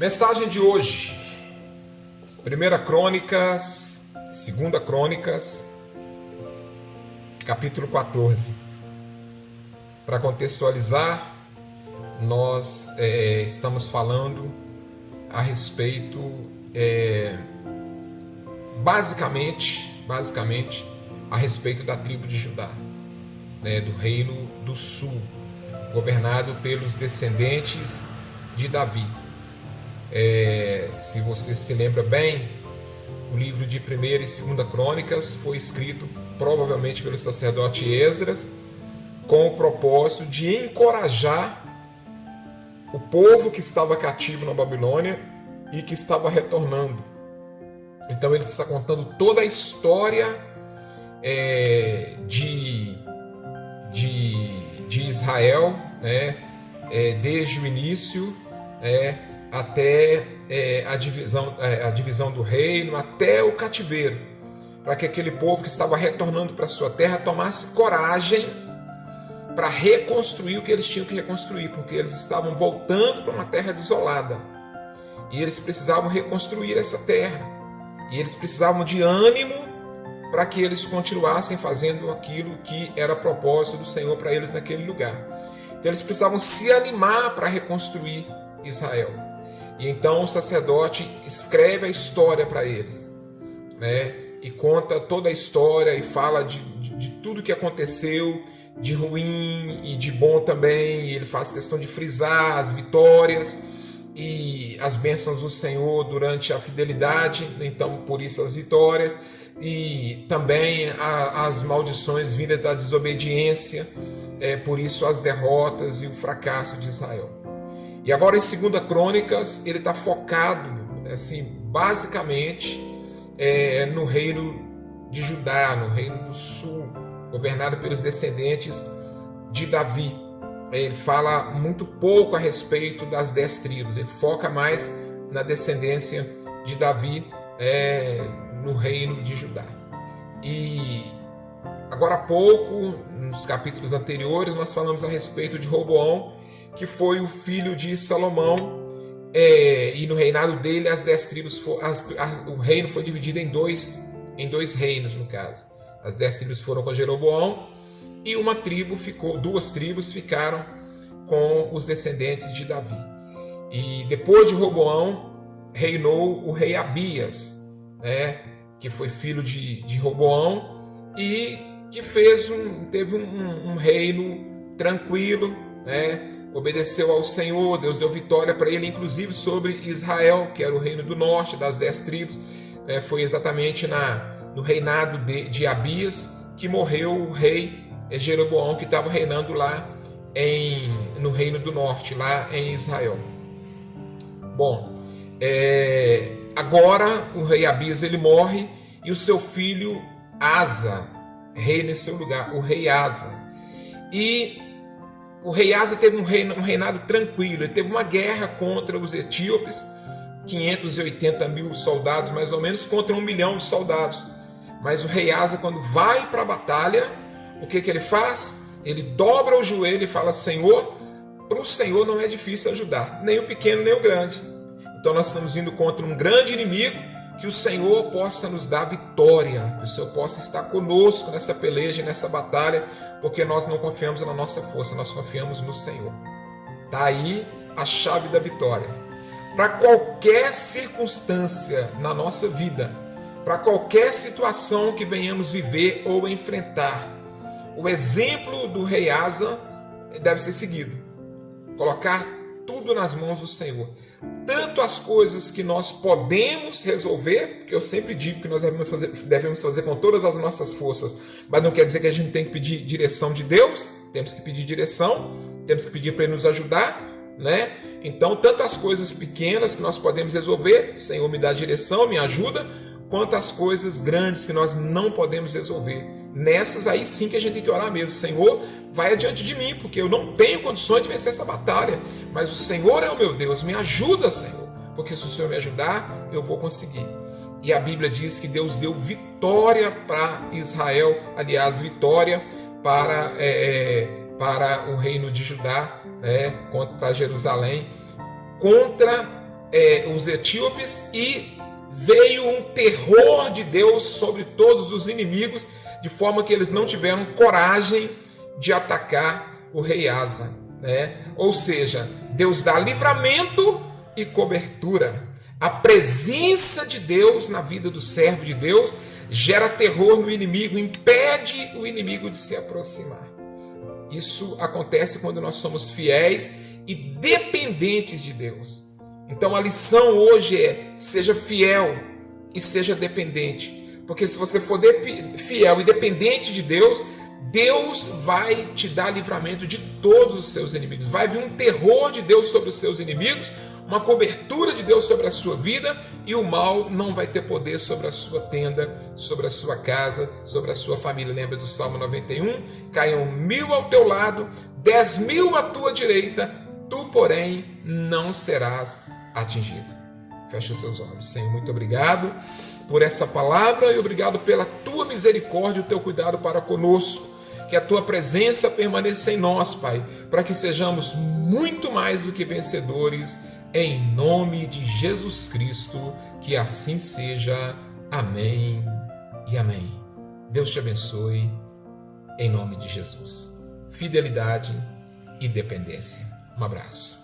Mensagem de hoje, 1 Crônicas, 2 Crônicas, capítulo 14. Para contextualizar, nós estamos falando a respeito, basicamente, a respeito da tribo de Judá, do reino do sul, governado pelos descendentes de Davi. Se você se lembra bem, o livro de 1 e 2 Crônicas foi escrito provavelmente pelo sacerdote Esdras com o propósito de encorajar o povo que estava cativo na Babilônia e que estava retornando. Então ele está contando toda a história de Israel, desde o início até a divisão do reino, até o cativeiro, para que aquele povo que estava retornando para a sua terra tomasse coragem para reconstruir o que eles tinham que reconstruir, porque eles estavam voltando para uma terra desolada e eles precisavam reconstruir essa terra, e eles precisavam de ânimo para que eles continuassem fazendo aquilo que era propósito do Senhor para eles naquele lugar. Então eles precisavam se animar para reconstruir Israel. E então o sacerdote escreve a história para eles, e conta toda a história e fala de tudo que aconteceu, de ruim e de bom também. E ele faz questão de frisar as vitórias e as bênçãos do Senhor durante a fidelidade, então por isso as vitórias, e também as maldições vindas da desobediência, por isso as derrotas e o fracasso de Israel. E agora em 2 Crônicas ele está focado, assim, basicamente no reino de Judá, no reino do sul, governado pelos descendentes de Davi. Ele fala muito pouco a respeito das 10 tribos, ele foca mais na descendência de Davi, no reino de Judá. E agora há pouco, nos capítulos anteriores, nós falamos a respeito de Roboão, que foi o filho de Salomão, e no reinado dele as 10 tribos, o reino foi dividido em dois reinos, no caso. As 10 tribos foram com Jeroboão e duas tribos ficaram com os descendentes de Davi. E depois de Roboão reinou o rei Abias, que foi filho de Roboão e que teve um reino tranquilo, obedeceu ao Senhor. Deus deu vitória para ele, inclusive sobre Israel, que era o reino do norte, das 10 tribos. Foi exatamente no reinado de Abias que morreu o rei Jeroboão, que estava reinando lá no reino do norte, lá em Israel. Bom, agora o rei Abias ele morre e o seu filho Asa reina em seu lugar, o rei Asa. E o rei Asa teve um reinado tranquilo. Ele teve uma guerra contra os etíopes, 580 mil soldados mais ou menos, contra 1 milhão de soldados. Mas o rei Asa, quando vai para a batalha, o que ele faz? Ele dobra o joelho e fala: Senhor, para o Senhor não é difícil ajudar, nem o pequeno nem o grande. Então nós estamos indo contra um grande inimigo, que o Senhor possa nos dar vitória, que o Senhor possa estar conosco nessa peleja, nessa batalha, porque nós não confiamos na nossa força, nós confiamos no Senhor. Está aí a chave da vitória. Para qualquer circunstância na nossa vida, para qualquer situação que venhamos viver ou enfrentar, o exemplo do rei Asa deve ser seguido. Colocar tudo nas mãos do Senhor. Tanto as coisas que nós podemos resolver, porque eu sempre digo que nós devemos fazer com todas as nossas forças, mas não quer dizer que a gente tem que pedir direção de Deus. Temos que pedir direção, temos que pedir para Ele nos ajudar, Então, tanto as coisas pequenas que nós podemos resolver, Senhor, me dá direção, me ajuda, quanto as coisas grandes que nós não podemos resolver. Nessas aí sim que a gente tem que orar mesmo: Senhor, vai adiante de mim, porque eu não tenho condições de vencer essa batalha, mas o Senhor é o meu Deus, me ajuda, Senhor, porque se o Senhor me ajudar, eu vou conseguir. E a Bíblia diz que Deus deu vitória para Israel, aliás, vitória para o reino de Judá, para Jerusalém, contra os etíopes e veio um terror de Deus sobre todos os inimigos, de forma que eles não tiveram coragem de atacar o rei Asa, né? Ou seja, Deus dá livramento e cobertura. A presença de Deus na vida do servo de Deus gera terror no inimigo, impede o inimigo de se aproximar. Isso acontece quando nós somos fiéis e dependentes de Deus. Então a lição hoje é: seja fiel e seja dependente. Porque se você for fiel e dependente de Deus, Deus vai te dar livramento de todos os seus inimigos. Vai vir um terror de Deus sobre os seus inimigos, uma cobertura de Deus sobre a sua vida, e o mal não vai ter poder sobre a sua tenda, sobre a sua casa, sobre a sua família. Lembra do Salmo 91? Caiam 1000 ao teu lado, 10.000 à tua direita, tu, porém, não serás atingido. Feche os seus olhos. Senhor, muito obrigado por essa palavra e obrigado pela tua misericórdia e o teu cuidado para conosco. Que a tua presença permaneça em nós, Pai, para que sejamos muito mais do que vencedores, em nome de Jesus Cristo, que assim seja. Amém e amém. Deus te abençoe, em nome de Jesus. Fidelidade e dependência. Um abraço.